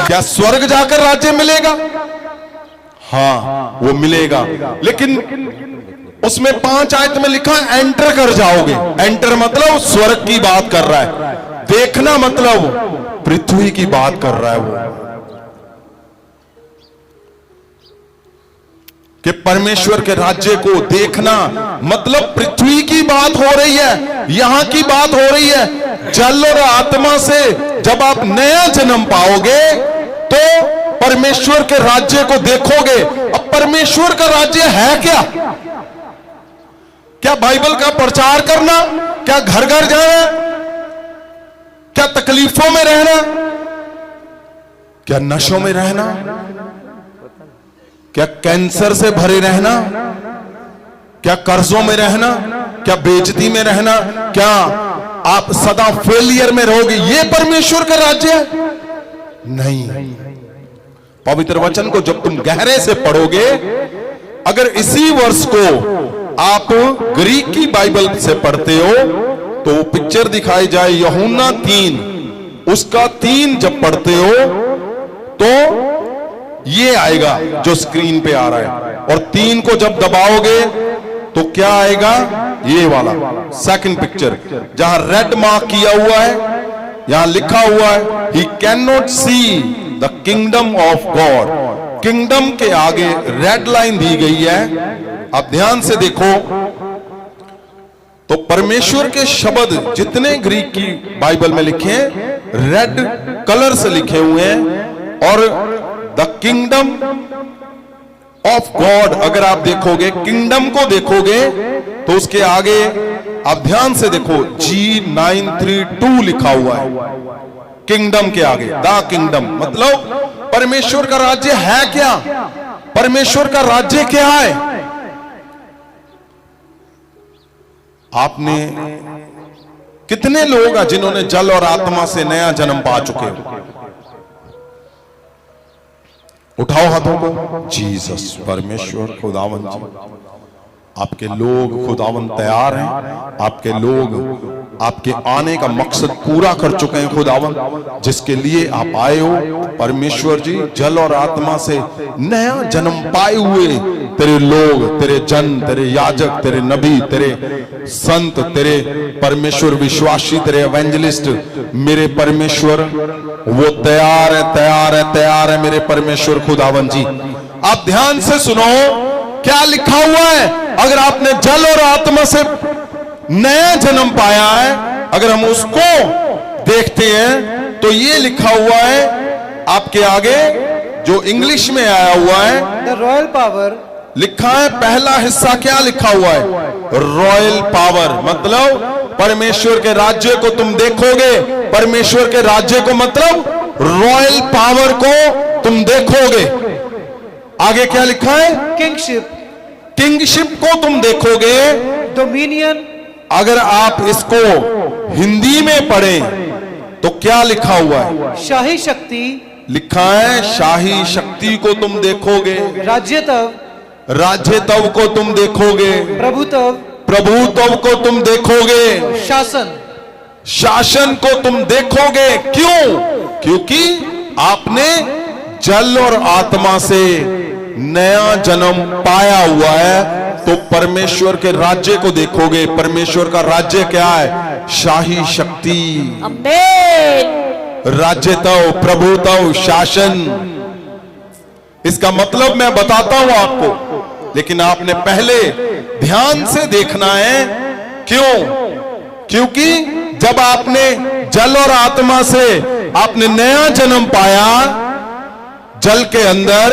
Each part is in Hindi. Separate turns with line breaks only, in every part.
क्या स्वर्ग जाकर राज्य मिलेगा? हाँ वो मिलेगा, लेकिन उसमें 5 आयत में लिखा है एंटर कर जाओगे। एंटर मतलब स्वर्ग की बात कर रहा है, देखना मतलब पृथ्वी की बात कर रहा है वो, कि परमेश्वर के राज्य को देखना मतलब पृथ्वी की बात हो रही है, यहां की बात हो रही है। जल और आत्मा से जब आप नया जन्म पाओगे तो परमेश्वर के राज्य को देखोगे। अब परमेश्वर का राज्य है क्या? क्या बाइबल का प्रचार करना? क्या घर घर जाना? क्या तकलीफों में रहना? क्या नशों में रहना? क्या कैंसर से भरे रहना? क्या कर्जों में रहना? क्या बेइज्जती में रहना? क्या आप सदा फेलियर में रहोगे? ये परमेश्वर का राज्य है? नहीं। पवित्र वचन को जब तुम गहरे से पढ़ोगे, अगर इसी वर्ष को आप ग्रीक की बाइबल से पढ़ते हो तो पिक्चर दिखाई जाए यूहन्ना 3, उसका 3 जब पढ़ते हो तो ये आएगा जो स्क्रीन पे आ रहा है, और 3 को जब दबाओगे तो क्या आएगा? ये वाला सेकंड पिक्चर, जहां रेड मार्क किया हुआ है, यहां लिखा हुआ है he can not see the kingdom of God. Kingdom के आगे रेड लाइन दी गई है, आप ध्यान से देखो तो परमेश्वर के शब्द जितने ग्रीक की बाइबल में लिखे हैं रेड कलर से लिखे हुए हैं, और द किंगडम ऑफ गॉड अगर आप देखोगे, किंगडम को देखोगे तो उसके आगे आप ध्यान से देखो G932 लिखा हुआ है। किंगडम के आगे द किंगडम मतलब परमेश्वर का राज्य है क्या? परमेश्वर का राज्य क्या है? आपने कितने लोग हैं जिन्होंने जल और आत्मा से नया जन्म पा चुके हो? उठाओ हाथों को। जीसस, परमेश्वर खुदावन जी, आपके लोग खुदावन तैयार हैं, आपके लोग आपके आने का मकसद पूरा कर चुके हैं खुदावन, जिसके लिए आप आए हो। परमेश्वर जी, जल और आत्मा से नया जन्म पाए हुए तेरे लोग, तेरे जन, तेरे याजक, तेरे नबी, तेरे संत, तेरे परमेश्वर विश्वासी, तेरे एवेंजलिस्ट, मेरे परमेश्वर वो तैयार है, तैयार है, तैयार है मेरे परमेश्वर खुदावन जी। आप ध्यान से सुनो क्या लिखा हुआ है। अगर आपने जल और आत्मा से नया जन्म पाया है, अगर हम उसको देखते हैं तो ये लिखा हुआ है आपके आगे जो इंग्लिश में आया हुआ है,
द रॉयल पावर
लिखा है। पहला हिस्सा क्या लिखा हुआ है? रॉयल पावर मतलब परमेश्वर के राज्य को तुम देखोगे। परमेश्वर के राज्य को मतलब रॉयल पावर को तुम देखोगे। आगे क्या लिखा है?
किंगशिप,
किंगशिप को तुम देखोगे।
डोमिनियन,
अगर आप इसको हिंदी में पढ़ें तो क्या लिखा हुआ है?
शाही शक्ति
लिखा है। शाही शक्ति को तुम देखोगे।
राज्यत्व,
राज्यत्व को तुम देखोगे।
प्रभुत्व,
प्रभुत्व को तुम देखोगे।
शासन,
शासन को तुम देखोगे। क्यों? क्योंकि आपने जल और आत्मा से नया जन्म पाया हुआ है, तो परमेश्वर के राज्य को देखोगे। परमेश्वर का राज्य क्या है? शाही शक्ति, राज्यत्व, प्रभुत्व, शासन। इसका मतलब मैं बताता हूं आपको, लेकिन आपने पहले ध्यान से देखना है। क्यों? क्योंकि जब आपने जल और आत्मा से आपने नया जन्म पाया, जल के अंदर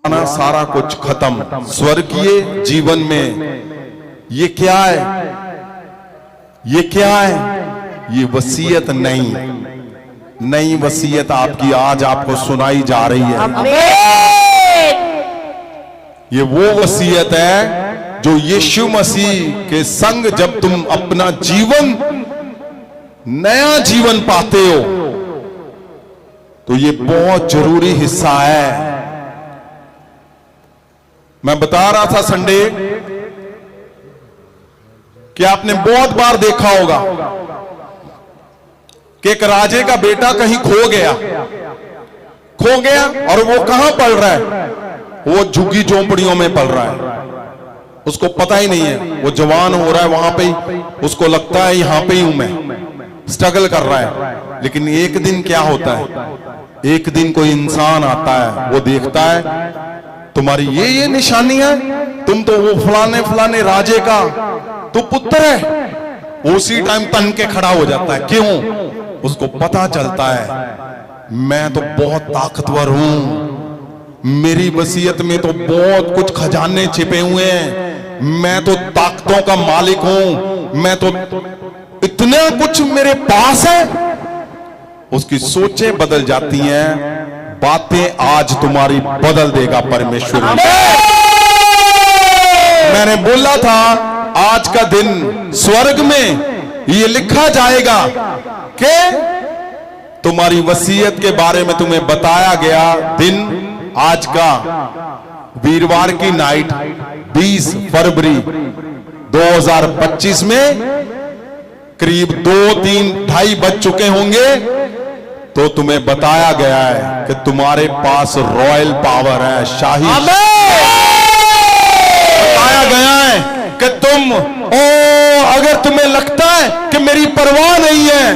सारा कुछ खत्म। स्वर्गीय जीवन में ये क्या है? ये क्या है? ये वसीयत नहीं, नई वसीयत आपकी आज आपको सुनाई जा रही है। ये वो वसीयत है जो यीशु मसीह के संग जब तुम अपना जीवन, नया जीवन पाते हो, तो ये बहुत जरूरी हिस्सा है। मैं बता रहा था संडे कि आपने बहुत बार देखा होगा कि एक राजे का बेटा कहीं खो गया और वो कहां पल रहा है? वो झुग्गी झोंपड़ियों में पल रहा है। उसको पता ही नहीं है, वो जवान हो रहा है वहां पे ही, उसको लगता है यहां पे ही हूं मैं, स्ट्रगल कर रहा है। लेकिन एक दिन क्या होता है? एक दिन कोई इंसान आता है, वो देखता है तुम्हारी ये निशानियां, तुम तो वो फलाने फलाने राजे का तो पुत्र है। उसी टाइम तन के खड़ा हो जाता है। क्यों? उसको पता चलता है मैं तो बहुत ताकतवर हूं, मेरी वसीयत में तो बहुत कुछ खजाने छिपे हुए हैं, मैं तो ताकतों का मालिक हूं, मैं तो इतना कुछ मेरे पास है। उसकी सोचें बदल जाती हैं। बातें आज तुम्हारी बदल देगा परमेश्वर। मैंने बोला था आज का दिन स्वर्ग में ये लिखा जाएगा कि तुम्हारी वसीयत के बारे में तुम्हें बताया गया। दिन आज का वीरवार की नाइट 20 फरवरी 2025 में करीब 2, 3, 2:30 बज चुके होंगे, तो तुम्हें बताया गया है कि तुम्हारे पास रॉयल पावर है, शाही। बताया गया है कि तुम अगर तुम्हें लगता है कि मेरी परवाह नहीं है,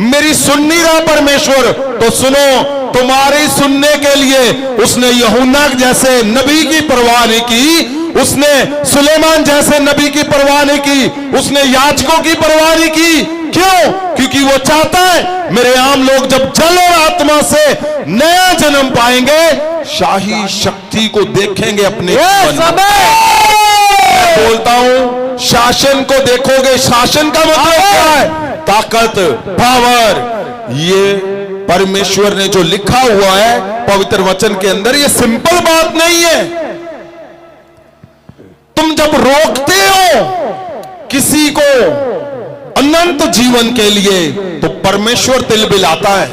मेरी सुन नहीं रहा परमेश्वर, तो सुनो, तुम्हारी सुनने के लिए उसने यूहन्ना जैसे नबी की परवाह नहीं की, उसने सुलेमान जैसे नबी की परवाह नहीं की, उसने याजकों की परवाह नहीं की। क्यों? क्योंकि वो चाहता है मेरे आम लोग जब जल और आत्मा से नया जन्म पाएंगे, शाही शक्ति को देखेंगे अपने जीवन में। मैं बोलता हूं, शासन को देखोगे। शासन का मतलब क्या है? ताकत, पावर। ये परमेश्वर ने जो लिखा हुआ है पवित्र वचन के अंदर, ये सिंपल बात नहीं है। तुम जब रोकते हो किसी को अनंत जीवन के लिए, तो परमेश्वर तिलबिलाता है।